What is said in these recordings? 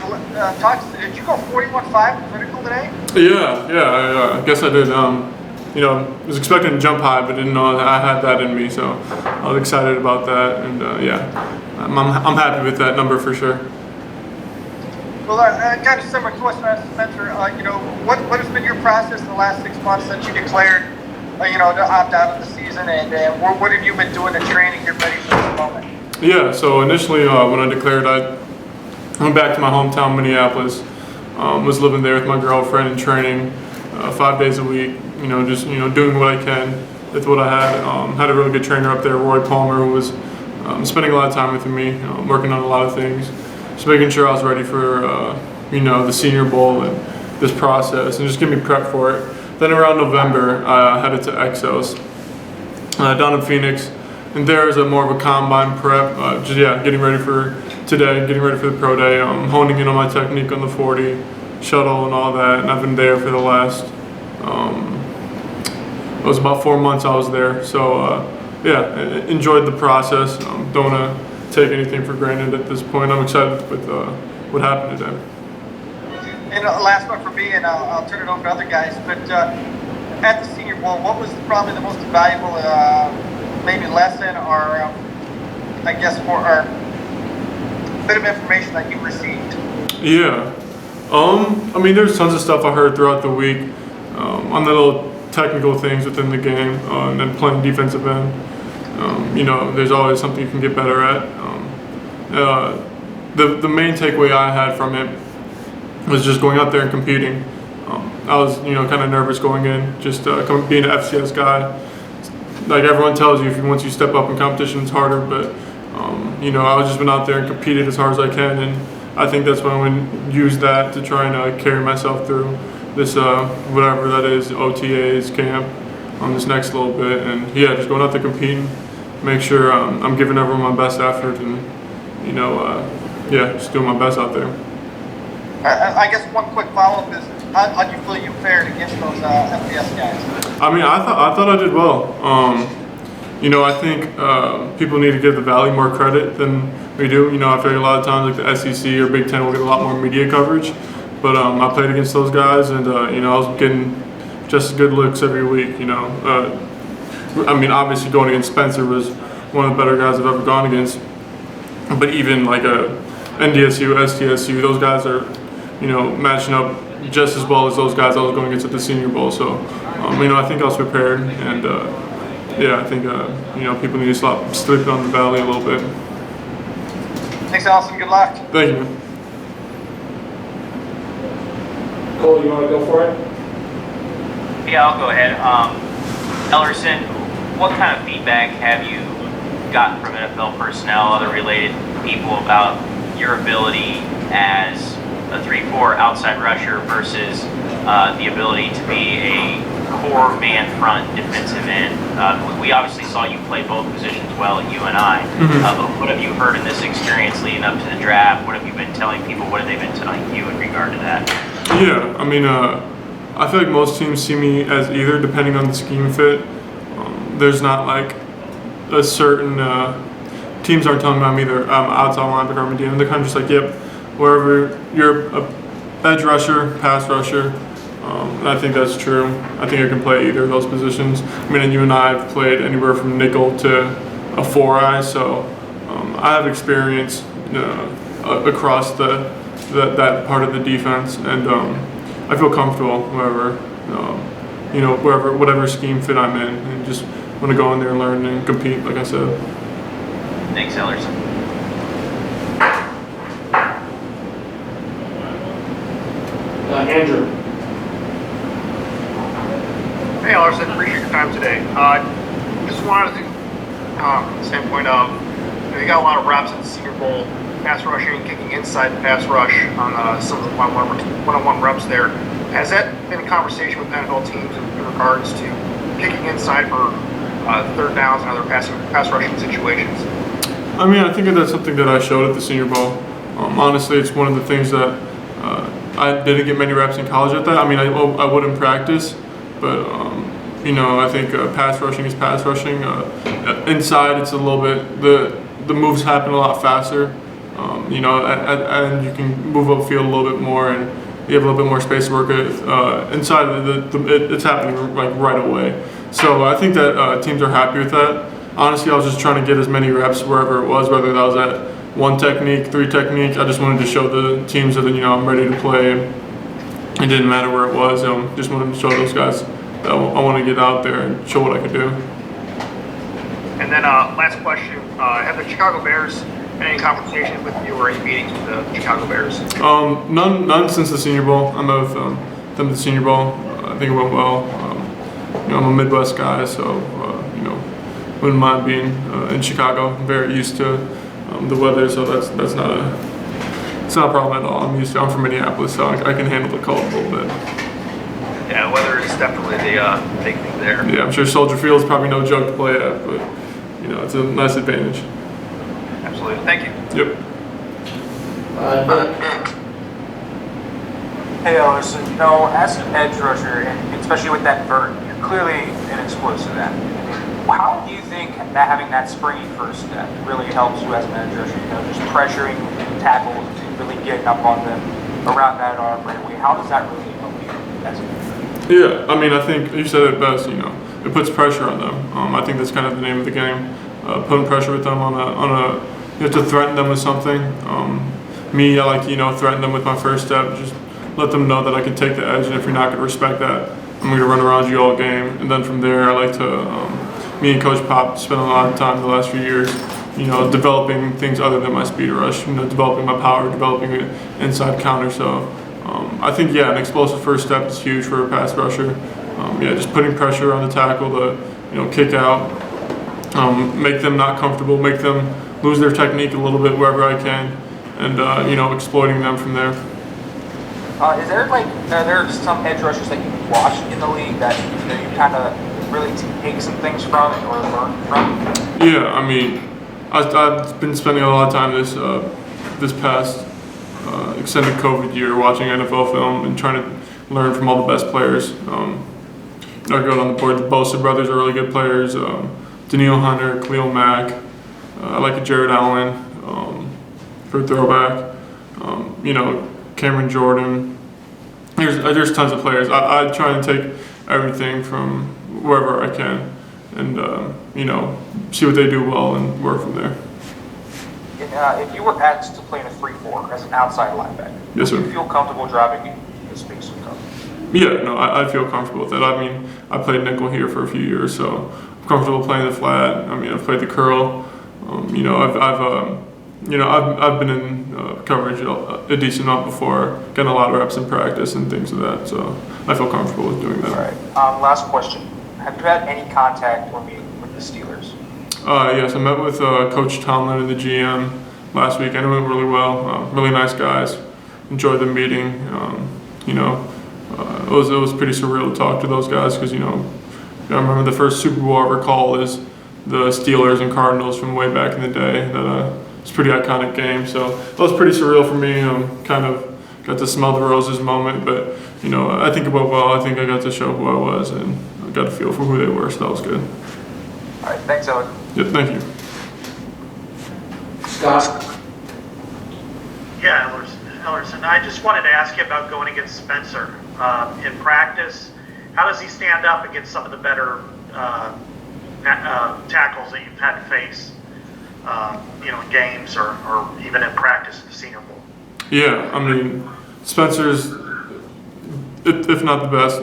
Did you go 41.5 critical today? Yeah, I guess I did. I was expecting to jump high, but didn't know that I had that in me, so I was excited about that, and I'm happy with that number for sure. Well, kind of similar question I asked Spencer. What has been your process in the last 6 months since you declared, to opt out of the season, and what have you been doing to training to get ready for this moment? Yeah, so initially when I declared, I went back to my hometown, Minneapolis. Was living there with my girlfriend and training 5 days a week. Doing what I can with what I had. Had a really good trainer up there, Roy Palmer, who was spending a lot of time with me, working on a lot of things, just making sure I was ready for the Senior Bowl and this process, and just getting me prepped for it. Then around November, I headed to Exos down in Phoenix, and there is more of a combine prep. Getting ready for today, getting ready for the pro day, honing in on my technique on the 40 shuttle and all that. And I've been there for the last. It was about 4 months I was there, so enjoyed the process. Don't want to take anything for granted at this point. I'm excited with what happened today. And last one for me, and I'll turn it over to other guys. But at the Senior Bowl, what was probably the most valuable maybe lesson, or or bit of information that you received? Yeah, there's tons of stuff I heard throughout the week on the little technical things within the game, and then playing defensive end. There's always something you can get better at. The main takeaway I had from it was just going out there and competing. I was kind of nervous going in, just being an FCS guy. Like everyone tells you, once you step up in competition, it's harder. But I've just been out there and competed as hard as I can, and I think that's when I'm going to use that to try and carry myself through this whatever that is, OTAs, camp, on this next little bit. And just going out there competing, make sure I'm giving everyone my best effort, and just doing my best out there. I guess one quick follow-up is, how do you feel you fared against those FBS guys? I thought I did well. I think people need to give the Valley more credit than we do. I feel like a lot of times, like the SEC or Big Ten will get a lot more media coverage. But I played against those guys, and I was getting just as good looks every week. Obviously going against Spencer was one of the better guys I've ever gone against. But even like NDSU, STSU, those guys are matching up just as well as those guys I was going against at the Senior Bowl. So I think I was prepared, and I think people need to stop sleeping on the Valley a little bit. Thanks, Allison. Good luck. Thank you, man. Cole, you want to go for it? Yeah, I'll go ahead. Elerson, what kind of feedback have you gotten from NFL personnel, other related people, about your ability as a 3-4 outside rusher versus the ability to be a core man front defensive end? We obviously saw you play both positions well at UNI, but what have you heard in this experience leading up to the draft? What have you been telling people? What have they been telling you in regard to that? Yeah, I feel like most teams see me as either, depending on the scheme fit. There's not like a certain teams aren't telling me I'm either outside linebacker or medium. They're kind of just like, yep, wherever you're a edge rusher, pass rusher. And I think that's true. I think I can play either of those positions. And you and I have played anywhere from nickel to a 4-eye, so I have experience across that part of the defense, and I feel comfortable whatever scheme fit I'm in, and just want to go in there and learn and compete, like I said. Thanks, Elerson. Andrew. Hey, Elerson, appreciate your time today. Just wanted to, from the standpoint of, you got a lot of reps at the Senior Bowl, pass rushing, kicking inside the pass rush on some of the one-on-one reps there. Has that been a conversation with NFL teams in regards to kicking inside for third downs and other pass rushing situations? I think that's something that I showed at the Senior Bowl. Honestly, it's one of the things that I didn't get many reps in college at that. I would in practice, but I think pass rushing is pass rushing. Inside, it's a little bit the moves happen a lot faster. and you can move upfield a little bit more, and you have a little bit more space to work with. Inside it's happening like right away. So I think that teams are happy with that. Honestly, I was just trying to get as many reps wherever it was, whether that was at 1 technique, 3 technique. I just wanted to show the teams that I'm ready to play. It didn't matter where it was. Just wanted to show those guys that I want to get out there and show what I could do. And then last question, have the Chicago Bears had any conversation with you or any meetings with the Chicago Bears? None since the Senior Bowl. I met with them at the Senior Bowl. I think it went well. I'm a Midwest guy, so wouldn't mind being in Chicago. I'm very used to the weather, so it's not a problem at all. I'm from Minneapolis, so I can handle the cold a little bit. Yeah, weather is definitely the big thing there. Yeah, I'm sure Soldier Field is probably no joke to play at, but it's a nice advantage. Absolutely. Thank you. Yep. Hey Elerson, as an edge rusher, and especially with that vert, you're clearly an explosive athlete. How do you think that having that springy first step really helps you as an edge rusher? Just pressuring tackles and really getting up on them around that arm right away. How does that really help you as an edge rusher? Yeah, I think you said it best. It puts pressure on them. I think that's kind of the name of the game. Putting pressure with them on a you have to threaten them with something. I like to threaten them with my first step. Just let them know that I can take the edge, and if you're not going to respect that, I'm going to run around you all game. And then from there, I like to. Me and Coach Pop spent a lot of time the last few years, developing things other than my speed rush. Developing my power, developing an inside counter. So I think an explosive first step is huge for a pass rusher. Just putting pressure on the tackle to kick out, make them not comfortable, make them lose their technique a little bit wherever I can, and exploiting them from there. Are there some edge rushers that you watch in the league that you kind of really take some things from or learn from? Yeah, I've been spending a lot of time this past extended COVID year watching NFL film and trying to learn from all the best players. I go on the board. The Bosa brothers are really good players. Daniil Hunter, Khalil Mack. I like Jared Allen for throwback. Cameron Jordan. There's tons of players. I try and take everything from wherever I can, and see what they do well and work from there. If you were asked to play in a 3-4 as an outside linebacker, yes, sir. Do you feel comfortable driving the space of coverage? Yeah, no, I feel comfortable with it. I played nickel here for a few years, so I'm comfortable playing the flat. I've played the curl. I've been in coverage a decent amount before, getting a lot of reps in practice and things of that. So I feel comfortable with doing that. All right. Last question: have you had any contact or meeting with the Steelers? Yes, I met with Coach Tomlin and the GM last week, and it went really well. Really nice guys. Enjoyed the meeting. It was pretty surreal to talk to those guys because I remember the first Super Bowl I ever called is the Steelers and Cardinals from way back in the day. It's a pretty iconic game, so that was pretty surreal for me. Kind of got to smell the roses moment, but I think it went well. I think I got to show who I was and I got a feel for who they were, so that was good. All right, thanks, Alex. Yep, thank you. Scott? Yeah, Elerson, I just wanted to ask you about going against Spencer in practice. How does he stand up against some of the better tackles that you've had to face, in games or even in practice at the Senior Bowl? Yeah, Spencer's, if not the best,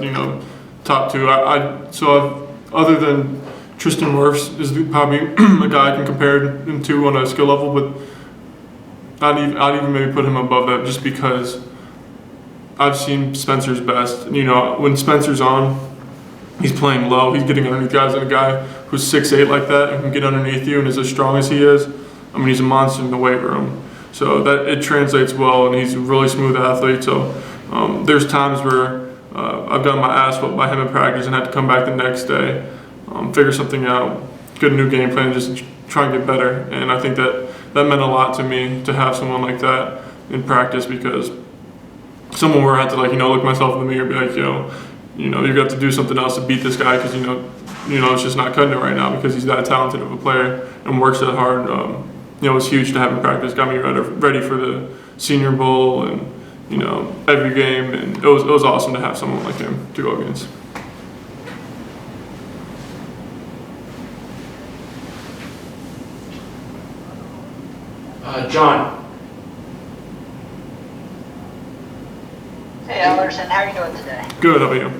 top two. Other than Tristan Wirfs is probably a guy I can compare him to on a skill level, but I'd even maybe put him above that just because I've seen Spencer's best. When Spencer's on, he's playing low. He's getting underneath guys, and a guy who's 6'8" like that and can get underneath you and is as strong as he is, he's a monster in the weight room. So that it translates well, and he's a really smooth athlete. So there's times where I've gotten my ass whooped by him in practice and had to come back the next day, figure something out, get a new game plan, and just try and get better. And I think that meant a lot to me to have someone like that in practice, because someone where I had to look myself in the mirror and be like, you got to do something else to beat this guy because it's just not cutting it right now because he's that talented of a player and works that hard. was huge to have in practice. Got me ready for the Senior Bowl and every game, and it was awesome to have someone like him to go against. John. Hey Elerson, how are you doing today? Good, how about you?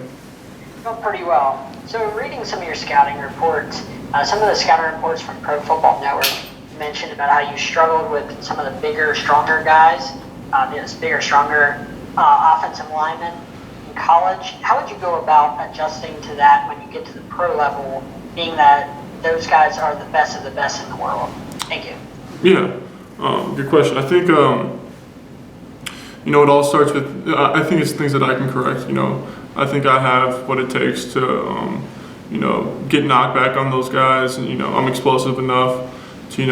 Doing pretty well. So reading some of your scouting reports, some of the scouting reports from Pro Football Network mentioned about how you struggled with some of the bigger, stronger guys, stronger offensive linemen in college. How would you go about adjusting to that when you get to the pro level, being that those guys are the best of the best in the world? Thank you. Yeah, good question. I think, it all starts with, I think it's things that I can correct. I think I have what it takes to, get knocked back on those guys, and, I'm explosive enough to,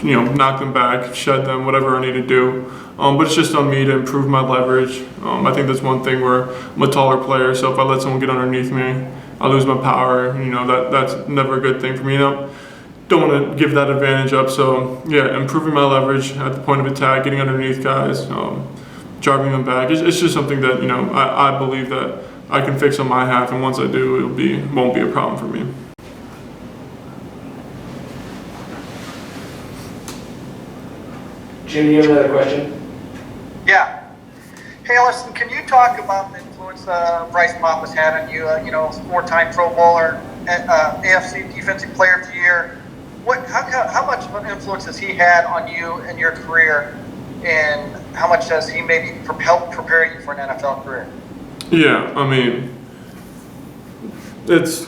knock them back, shed them, whatever I need to do. But it's just on me to improve my leverage. I think that's one thing where I'm a taller player, so if I let someone get underneath me, I lose my power. That's never a good thing for me. Don't want to give that advantage up. So yeah, improving my leverage at the point of attack, getting underneath guys, driving them back. It's just something that I believe that I can fix on my half, and once I do, won't be a problem for me. Jimmy, you have another question? Yeah. Hey, Elerson, can you talk about the influence Bryce Pappas had on you? 4-time Pro Bowler, AFC Defensive Player of the Year. How much of an influence has he had on you and your career, and how much has he maybe helped prepare you for an NFL career? Yeah, I mean, it's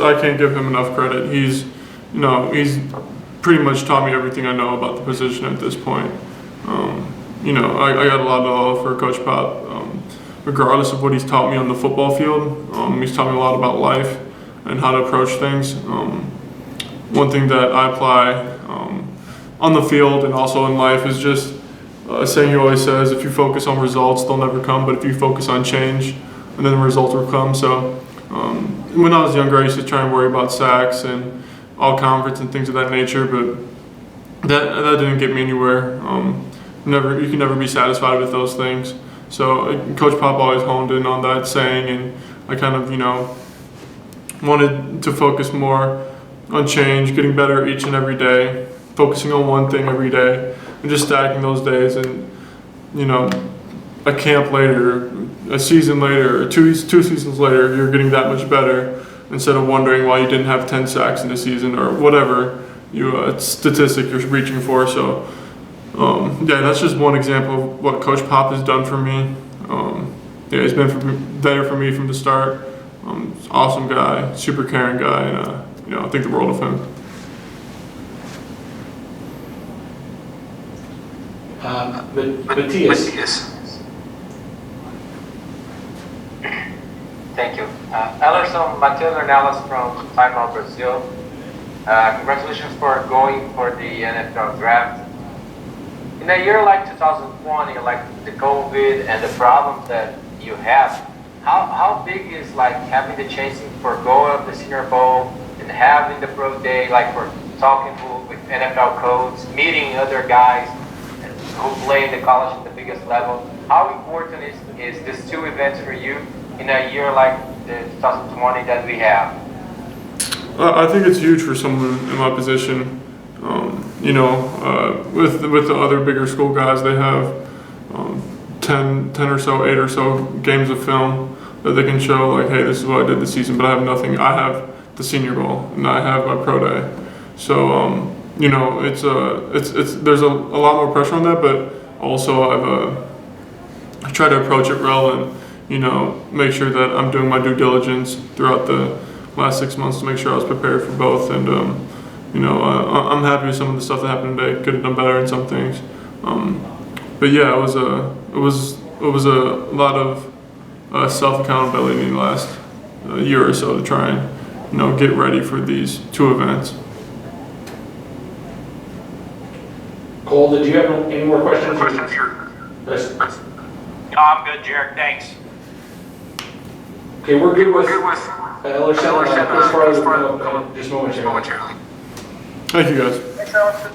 I can't give him enough credit. He's pretty much taught me everything I know about the position at this point. I got a lot of love for Coach Pop, regardless of what he's taught me on the football field. He's taught me a lot about life and how to approach things. One thing that I apply on the field and also in life is just a saying he always says: if you focus on results, they'll never come, but if you focus on change, and then the results will come. So when I was younger, I used to try and worry about sacks and all conference and things of that nature, but that didn't get me anywhere. You can never be satisfied with those things. So Coach Pop always honed in on that saying, and I kind of wanted to focus more on change, getting better each and every day, focusing on one thing every day, and just stacking those days. And a camp later, a season later, or two seasons later, you're getting that much better, instead of wondering why you didn't have 10 sacks in a season or whatever statistic you're reaching for. So that's just one example of what Coach Pop has done for me. He's been there for me from the start. Awesome guy, super caring guy, and I think the world of him. Matthias. Thank you. Elerson, Matheus Ornelas from Timor, Brazil. Congratulations for going for the NFL draft. In a year like 2020, like the COVID and the problems that you have, how big is having the chance to forgo of the Senior Bowl and having the pro day, for talking with NFL coaches, meeting other guys who play in the college at the biggest level? How important is these two events for you in a year like the 2020 that we have? I think it's huge for someone in my position. With the other bigger school guys, they have 10 or so, 8 or so games of film that they can show, hey, this is what I did this season, but I have nothing. I have the Senior Bowl, and I have my pro day. So, it's there's a lot more pressure on that, but also I try to approach it well and, make sure that I'm doing my due diligence throughout the last 6 months to make sure I was prepared for both. And, I'm happy with some of the stuff that happened today. Could have done better in some things. But yeah, it was a lot of self accountability in the last year or so to try and get ready for these two events. Cole, did you have any more questions? No, I'm good, Jarek. Thanks. Okay, we're good with Elerson. Just momentarily. Thank you, guys. Thanks, Elerson.